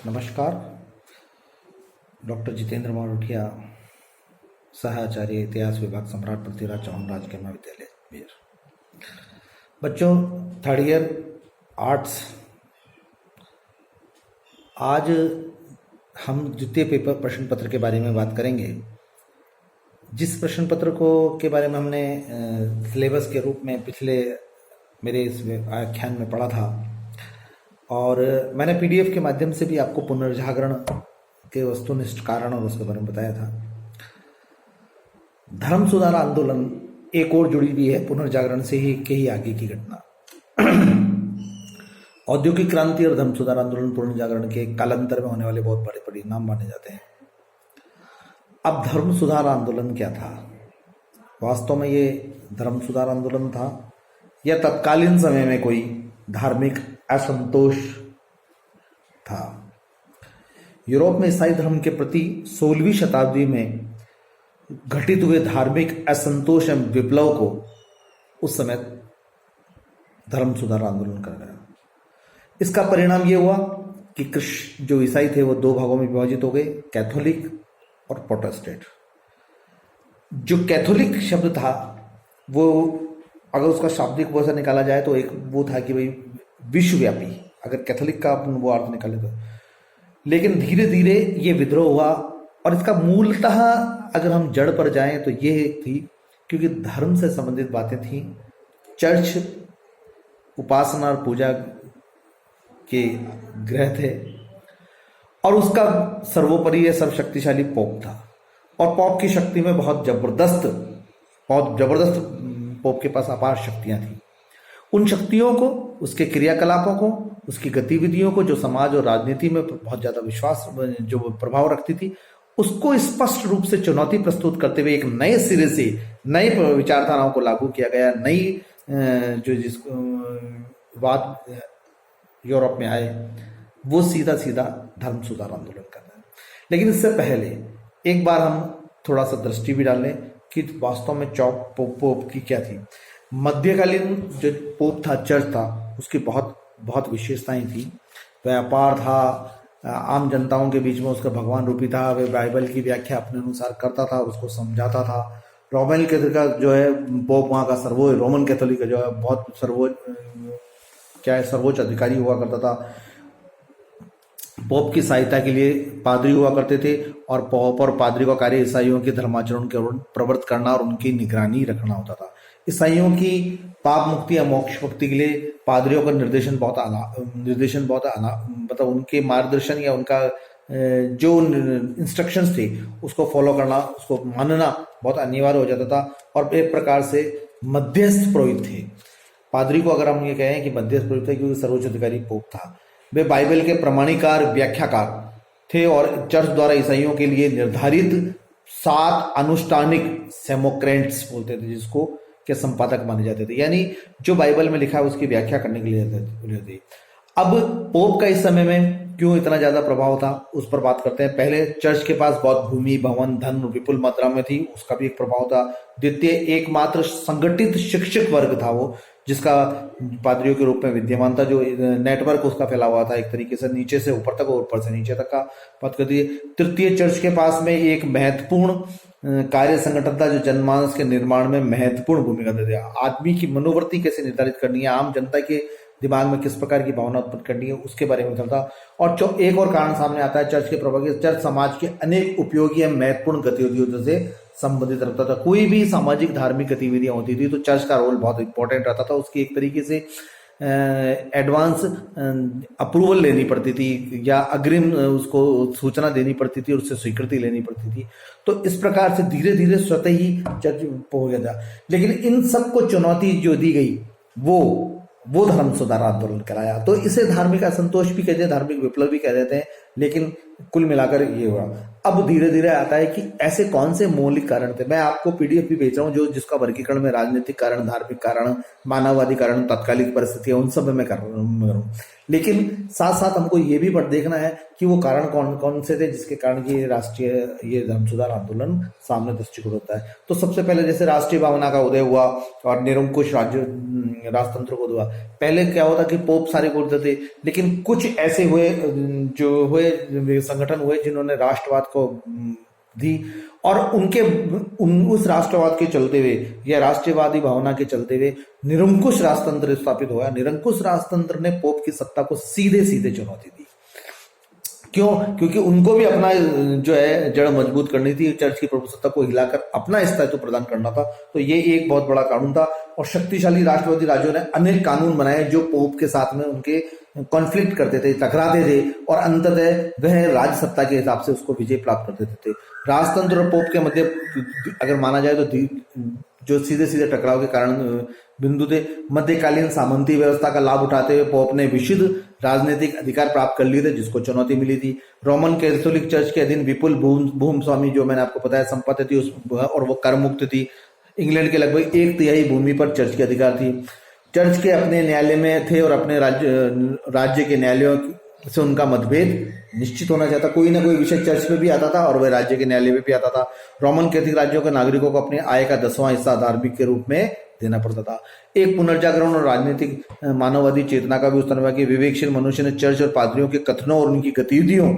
नमस्कार। डॉक्टर जितेंद्र मारोठिया, सहाचार्य इतिहास विभाग, सम्राट पृथ्वीराज चौहान राजकीय महाविद्यालय बीर। बच्चों, थर्ड ईयर आर्ट्स, आज हम द्वितीय पेपर प्रश्न पत्र के बारे में बात करेंगे। जिस प्रश्न पत्र को के बारे में हमने सिलेबस के रूप में पिछले मेरे इस व्याख्यान में पढ़ा था, और मैंने पीडीएफ के माध्यम से भी आपको पुनर्जागरण के वस्तुनिष्ठ कारण और उसके बारे में बताया था। धर्म सुधार आंदोलन एक और जुड़ी हुई है पुनर्जागरण से ही आगे की घटना। औद्योगिक क्रांति और धर्म सुधार आंदोलन पुनर्जागरण के कालांतर में होने वाले बहुत बड़े परिणाम माने जाते हैं। अब धर्म सुधार आंदोलन क्या था? वास्तव में ये धर्म सुधार आंदोलन था या तत्कालीन समय में कोई धार्मिक असंतोष था? यूरोप में ईसाई धर्म के प्रति 16वीं शताब्दी में घटित हुए धार्मिक असंतोष एवं विप्लव को उस समय धर्म सुधार आंदोलन कर गया। इसका परिणाम यह हुआ कि जो ईसाई थे वो दो भागों में विभाजित हो गए, कैथोलिक और प्रोटेस्टेंट। जो कैथोलिक शब्द था वो, अगर उसका शाब्दिक वो से निकाला जाए तो एक वो था कि भाई विश्वव्यापी, अगर कैथोलिक का अपन वो अर्थ निकाले तो। लेकिन धीरे धीरे ये विद्रोह हुआ, और इसका मूलतः अगर हम जड़ पर जाएं तो ये थी क्योंकि धर्म से संबंधित बातें थी। चर्च उपासना और पूजा के ग्रह थे, और उसका सर्वोपरि सर्वशक्तिशाली पोप था, और पोप की शक्ति में बहुत जबरदस्त पोप के पास अपार शक्तियां थी। उन शक्तियों को, उसके क्रियाकलापों को, उसकी गतिविधियों को, जो समाज और राजनीति में बहुत ज्यादा विश्वास, जो प्रभाव रखती थी, उसको स्पष्ट रूप से चुनौती प्रस्तुत करते हुए एक नए सिरे से नए विचारधाराओं को लागू किया गया। नई जो बात यूरोप में आए वो सीधा सीधा धर्म सुधार आंदोलन कर रहा है। लेकिन इससे पहले एक बार हम थोड़ा सा दृष्टि भी डालें कि वास्तव में पोप की क्या थी। मध्यकालीन जो पोप था, चर्च था, उसकी बहुत बहुत विशेषताएं थी। व्यापार था, आम जनताओं के बीच में उसका भगवान रूपी था। वह बाइबल की व्याख्या अपने अनुसार करता था, उसको समझाता था। रोमन कैथोलिक का जो है पोप, वहाँ का रोमन कैथोलिक का जो है बहुत सर्वोच्च अधिकारी हुआ करता था। पोप की सहायता के लिए पादरी हुआ करते थे, और पोप और पादरी का कार्य ईसाइयों के धर्माचरण के प्रवृत्त करना और उनकी निगरानी रखना होता था। ईसाइयों की पाप मुक्ति या मोक्ष मुक्ति के लिए पादरियों का निर्देशन बहुत मतलब उनके मार्गदर्शन या उनका जो इंस्ट्रक्शंस थे उसको फॉलो करना, उसको मानना बहुत अनिवार्य हो जाता था। और एक प्रकार से मध्यस्थ पुरोहित थे। पादरी को अगर हम ये कहें कि मध्यस्थ पुरोहित थे क्योंकि सर्वोच्च अधिकारी पोप था। वे बाइबल के प्रमाणिकार व्याख्याकार थे, और चर्च द्वारा ईसाइयों के लिए निर्धारित 7 अनुष्ठानिक सेमोक्रेंट्स बोलते थे, जिसको के संपादक माने जाते थे। यानी जो बाइबल में लिखा है उसकी व्याख्या करने के लिए थे। अब पोप का इस समय में क्यों इतना ज्यादा प्रभाव था, उस पर बात करते हैं। पहले चर्च के पास बहुत भूमि, भवन, धन विपुल मात्रा में थी, उसका भी एक प्रभाव था। द्वितीय, एकमात्र संगठित शिक्षक वर्ग था वो, जिसका पादरियों के रूप में विद्यमान था। जो नेटवर्क उसका फैला हुआ था एक तरीके से, नीचे से ऊपर तक और ऊपर से नीचे तक का बात करती है। तृतीय, चर्च के पास में एक महत्वपूर्ण कार्य संगठन था जो जनमानस के निर्माण में महत्वपूर्ण भूमिका देते हैं। आदमी की मनोवृत्ति कैसे निर्धारित करनी है, आम जनता के दिमाग में किस प्रकार की भावना उत्पन्न करनी है, उसके बारे में चलता। और एक और कारण सामने आता है चर्च के प्रभाव के। चर्च समाज के अनेक उपयोगी एवं महत्वपूर्ण गतिविधियों से संबंधित रहता था। कोई भी सामाजिक धार्मिक गतिविधियां होती थी तो चर्च का रोल बहुत इंपॉर्टेंट रहता था। उसकी एक तरीके से एडवांस अप्रूवल लेनी पड़ती थी, या अग्रिम उसको सूचना देनी पड़ती थी, और उससे स्वीकृति लेनी पड़ती थी। तो इस प्रकार से धीरे धीरे स्वतः ही चर्च हो गया था। लेकिन इन सबको चुनौती जो दी गई वो धर्म सुधार आंदोलन कराया। तो इसे धार्मिक असंतोष भी कहते हैं, धार्मिक विप्लव भी कह देते हैं। लेकिन कुल मिलाकर ये हुआ। अब धीरे धीरे आता है कि ऐसे कौन से मौलिक कारण थे। मैं आपको पीडीएफ भी भेज रहा हूँ जिसका वर्गीकरण में राजनीतिक कारण, धार्मिक कारण, मानववादी कारण, तात्कालिक परिस्थितियां, उन सब में मैं कर रहा हूँ। लेकिन साथ साथ हमको ये भी देखना है कि वो कारण कौन कौन से थे जिसके कारण ये राष्ट्रीय ये धर्म सुधार आंदोलन सामने दृष्टिकोण होता है। तो सबसे पहले जैसे राष्ट्रीय भावना का उदय हुआ और निरंकुश राजतंत्र को हुआ। पहले क्या होता कि पोप सारे बोलते थे, लेकिन कुछ ऐसे हुए जो हुए हुए संगठन हुए जिन्होंने राष्ट्रवाद को दी, और उस राष्ट्रवाद के चलते हुए या राष्ट्रवादी भावना के चलते हुए निरंकुश राजतंत्र स्थापित हुआ। निरंकुश राजतंत्र ने पोप की सत्ता को सीधे सीधे चुनौती दी। क्यों? क्योंकि उनको भी अपना जो है जड़ मजबूत करनी थी, चर्च की प्रभुसत्ता को हिलाकर अपना स्थायित्व प्रदान करना था। तो ये एक बहुत बड़ा कानून था, और शक्तिशाली राष्ट्रवादी राज्यों ने अनेक कानून बनाए जो पोप के साथ में उनके कॉन्फ्लिक्ट करते थे, टकराते थे, और अंततः वह राज सत्ता के हिसाब से उसको विजय प्राप्त कर देते थे। राजतंत्र और पोप के मध्य अगर माना जाए तो जो सीधे सीधे टकराव के कारण बिंदु थे, मध्यकालीन सामंती व्यवस्था का लाभ उठाते हुए पोप ने विशुद्ध राजनीतिक अधिकार प्राप्त कर लिए थे, जिसको चुनौती मिली थी। रोमन कैथोलिक चर्च के अधीन विपुल भूमि स्वामी, जो मैंने आपको बताया, संपत्ति थी और वो कर मुक्त थी। इंग्लैंड के लगभग 1/3 भूमि पर चर्च के अधिकार थी। चर्च के अपने न्यायालय में थे और अपने राज्य के न्यायालयों से उनका मतभेद निश्चित होना चाहता। कोई ना कोई विषय चर्च में भी आता था और वह राज्य के न्यायालय में भी आता था। रोमन कैथोलिक राज्यों के नागरिकों को अपनी आय का 10वां हिस्सा धार्मिक के रूप में देना पड़ता था। एक पुनर्जागरण और राजनीतिक मानववादी चेतना का भी उत्थान हुआ कि विवेकशील मनुष्य ने चर्च और पादरियों के कथनों और उनकी गतिविधियों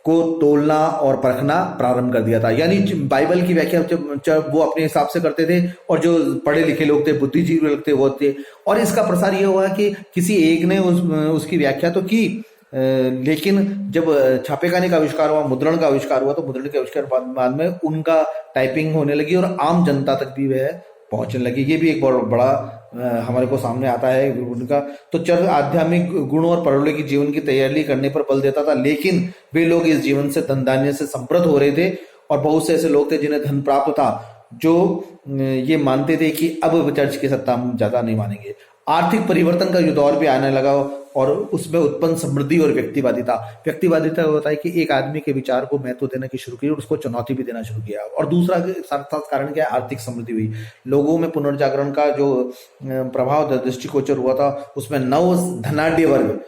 को तोलना और परखना प्रारंभ कर दिया था। यानी बाइबल की व्याख्या जब वो अपने हिसाब से करते थे, और जो पढ़े लिखे लोग थे, बुद्धिजीवी लोग थे, वो थे। और इसका प्रसार ये हुआ कि किसी एक ने उसकी व्याख्या तो की, लेकिन जब छापेखाने का आविष्कार हुआ, मुद्रण का आविष्कार हुआ, तो मुद्रण के आविष्कार बाद में उनका टाइपिंग होने लगी और आम जनता तक भी वह पहुंचने लगी। ये भी एक बहुत बड़ा हमारे को सामने आता है उनका। तो चर्च आध्यात्मिक गुणों और परलौकिक जीवन की तैयारी करने पर बल देता था, लेकिन वे लोग इस जीवन से धन धान्य से समृद्ध हो रहे थे, और बहुत से ऐसे लोग थे जिन्हें धन प्राप्त था, जो ये मानते थे कि अब चर्च की सत्ता हम ज्यादा नहीं मानेंगे। आर्थिक परिवर्तन का जो दौर भी आने लगा, और उसमें उत्पन्न समृद्धि और व्यक्तिवादिता होता है कि एक आदमी के विचार को महत्व देना की शुरू की और उसको चुनौती भी देना शुरू किया। और दूसरा साथ कारण क्या है? आर्थिक समृद्धि हुई। लोगों में पुनर्जागरण का जो प्रभाव दृष्टिगोचर हुआ था, उसमें नव धनाढ्य वर्ग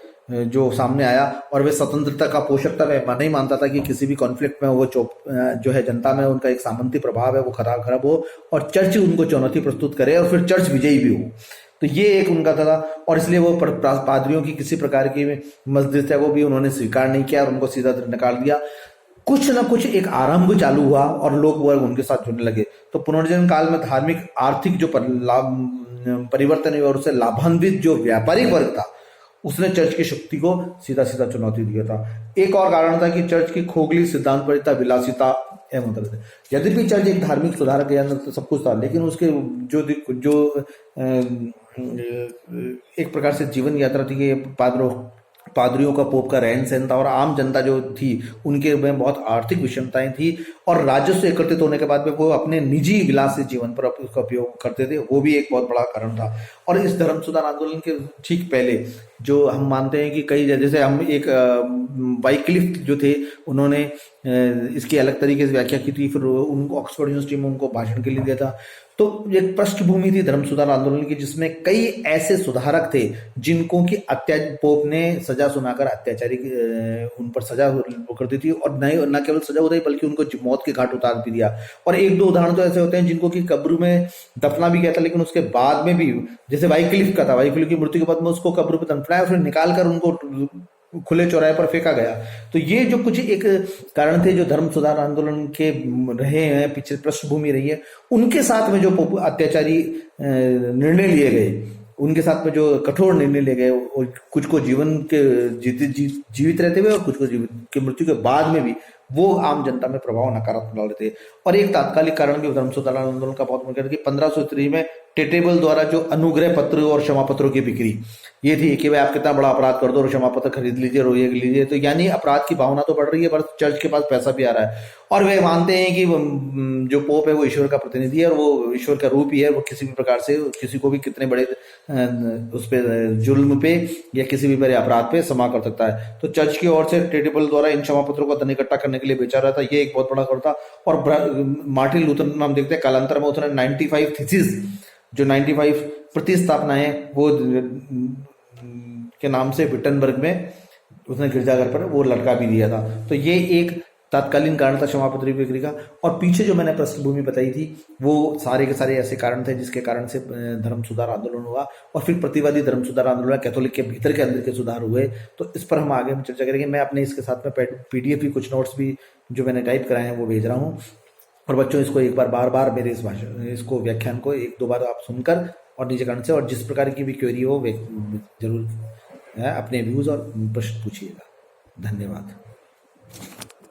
जो सामने आया, और वे स्वतंत्रता का पोषक था। वह नहीं मानता था कि किसी भी कॉन्फ्लिक्ट में वो जो है जनता में उनका एक सामंती प्रभाव है वो खराब हो, और चर्च उनको चुनौती प्रस्तुत करे और फिर चर्च विजयी भी हो। तो ये एक उनका था, और इसलिए वो पादरियों की किसी प्रकार की मध्यस्थता को भी उन्होंने स्वीकार नहीं किया और उनको सीधा निकाल दिया। कुछ ना कुछ एक आरंभ चालू हुआ और लोग वर्ग उनके साथ जुड़ने लगे। तो पुनर्जन्म काल में धार्मिक आर्थिक जो परिवर्तन हुआ, और उससे लाभान्वित जो व्यापारिक वर्ग था, उसने चर्च की शक्ति को सीधा सीधा चुनौती दिया था। एक और कारण था कि चर्च की खोखली सिद्धांतपरता, विलासिता एवं यद्यपि चर्च एक धार्मिक सुधारक या सब कुछ था, लेकिन उसके जो एक प्रकार से जीवन यात्रा थी कि पादरियों का, पोप का रहन सहन था, और आम जनता जो थी उनके में बहुत आर्थिक विषमताएं थी, और राजस्व एकत्रित होने के बाद में वो अपने निजी विलासी जीवन पर उसका उपयोग करते थे। वो भी एक बहुत बड़ा कारण था। और इस धर्म सुधार आंदोलन के ठीक पहले जो हम मानते हैं कि कई, जैसे हम एक वाइक्लिफ जो थे, उन्होंने इसकी अलग तरीके से व्याख्या की थी, फिर उनको ऑक्सफोर्ड यूनिवर्सिटी में उनको भाषण के लिए दिया था। तो एक पृष्ठभूमि थी धर्म सुधार आंदोलन की, जिसमें कई ऐसे सुधारक थे जिनको की पोप ने सजा सुनाकर अत्याचारी उन पर सजा करती थी, और न केवल सजा होती बल्कि उनको मौत के घाट उतार भी दिया। और एक दो उदाहरण तो ऐसे होते हैं जिनको की कब्र में दफना भी किया था, लेकिन उसके बाद में भी, जैसे वाइक्लिफ का था, वाइक्लिफ की मृत्यु के बाद में उसको कब्र पर दफनाया, फिर निकाल कर उनको खुले चौराहे पर फेंका गया। तो ये जो कुछ एक कारण थे जो धर्म सुधार आंदोलन के रहे हैं, पीछे पृष्ठभूमि रही है, उनके साथ में जो अत्याचारी निर्णय लिए गए, उनके साथ में जो कठोर निर्णय लिए गए, और कुछ को जीवन के जीवित रहते हुए और कुछ को जीवन की मृत्यु के बाद में भी, वो आम जनता में प्रभाव नकारात्मक डाल रहे थे। और एक तात्कालिक कारण भी धर्म सुधार आंदोलन का बहुत मुख्य कि 1503 में टेटेबल द्वारा जो अनुग्रह पत्र और क्षमा पत्रों की बिक्री ये थी कि भाई आप कितना बड़ा अपराध कर दो और क्षमा पत्र खरीद लीजिए और ये लीजिए। तो यानी अपराध की भावना तो बढ़ रही है, पर चर्च के पास पैसा भी आ रहा है, और वे मानते हैं कि जो पोप है वो ईश्वर का प्रतिनिधि है और वो ईश्वर का रूप ही है। वो किसी भी प्रकार से किसी को भी कितने बड़े उस पे जुल्म पे या किसी भी बड़े अपराध पे क्षमा कर सकता है। तो चर्च की ओर से टेटेबल द्वारा इन क्षमा पत्रों का धन इकट्ठा करने के लिए बेचा रहा था। ये एक बहुत बड़ा कर था। और मार्टिन लूथर हम देखते हैं कालांतर में उसने 95 थीसिस, जो 95 प्रतिस्थापना है, वो के नाम से विटनबर्ग में उसने गिरजाघर पर वो लड़का भी दिया था। तो ये एक तात्कालीन कारण था क्षमा पत्र बिक्री का। और पीछे जो मैंने पृष्ठभूमि बताई थी वो सारे के सारे ऐसे कारण थे जिसके कारण से धर्म सुधार आंदोलन हुआ, और फिर प्रतिवादी धर्म सुधार आंदोलन कैथोलिक के भीतर के अंदर के सुधार हुए। तो इस पर हम आगे में चर्चा करेंगे। मैं अपने इसके साथ में पीडीएफ भी, कुछ नोट्स भी जो मैंने टाइप कराए हैं वो भेज रहा हूँ। और बच्चों इसको एक बार बार मेरे इस इसको व्याख्यान को एक दो बार आप सुनकर और निजीकरण से, और जिस प्रकार की भी क्वेरी हो जरूर अपने व्यूज और प्रश्न पूछिएगा। धन्यवाद।